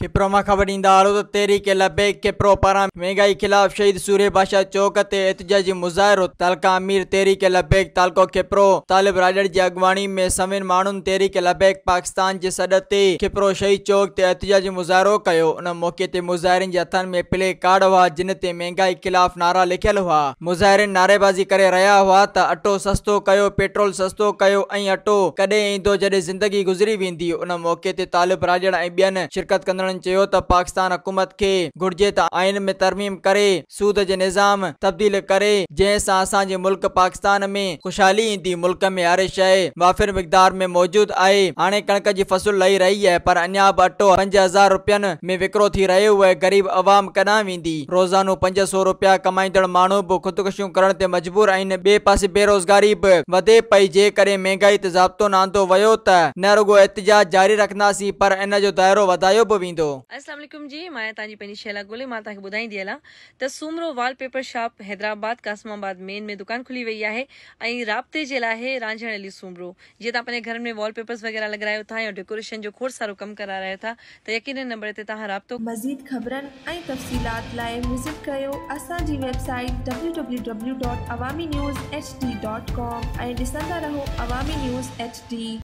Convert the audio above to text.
किप्रो मां ख़बर ॾींदा आहियो त तहरीक लबैक किप्रो पारां महांगाई ख़िलाफ़ शहीद सूर्य बादशाह चौक ते एहतजाजी मुज़ाहिरो। तालका अमीर तहरीक लबैक तालको किप्रो तालिब राजड़ जी अॻवानी में सभिनी माण्हुनि तहरीक लबैक पाकिस्तान जे सॾ ते किप्रो शहीद चौक ते एहतजाजी मुज़ाहिरो कयो। उन मौक़े ते मुज़ाहिरीन जे हथनि में प्ले कार्ड हुआ जिन ते महांगाई ख़िलाफ़ नारा लिखियल हुआ। मुज़ाहिरीन नारेबाज़ी करे रहिया हुआ त अटो सस्तो कयो, पेट्रोल सस्तो कयो ऐं अटो कॾहिं ईंदो जॾहिं ज़िंदगी गुज़री वेंदी। उन मौक़े ते तालिब राजड़ ऐं ॿियनि शिरकत कंदड़नि चयो त पाकिस्तान हुकूमत खे घुर्जे त आइन में तरमीम करे सूद जे निज़ाम तब्दील करे जंहिंसां असांजे मुल्क पाकिस्तान में खुशहाली ईंदी। मुल्क में हर शइ वाफिर मिक़दार में मौजूद आहे। हाणे कणक जी फसल लही रही है पर अञा बि अटो 5000 रुपयनि में विकिरो थी रहियो आहे। गरीब अवाम कॾहिं वेंदी? रोज़ानो 500 रुपया कमाईंदड़ माण्हू बि ख़ुदकुशियूं करण ते मजबूर आहिनि। ॿिए पासे बेरोज़गारी बि वधे पई। जेकॾहिं महांगाई ते ज़ाब्तो न आंदो वियो त न रुगो एहतजाज जारी रखंदासीं पर इन जो दायरो वधायो बि वेंदो। अस्सलाम वालेकुम जी, मैं ताजी पंहिंजी शैला गोले मां तव्हांखे ॿुधाईंदी हलां त Soomro wallpaper shop Hyderabad Qasimabad main में दुकान खुली वई आहे ऐं राब्ते जे लाइ रांझण अली सूमरो। जीअं तव्हां पंहिंजे घर में वॉलपेपर्स वग़ैरह लॻारायो था या डेकोरेशन जो खोड़ सारो कमु करारायो था त यकीनन नंबर ते तव्हां राब्तो। मज़ीद ख़बरनि ऐं तफ़सीलात लाइ विज़िट कयो असांजी वेबसाइट www.awamiNewsHD.com ऐं ॾिसंदा रहो अवामी न्यूज़ HD।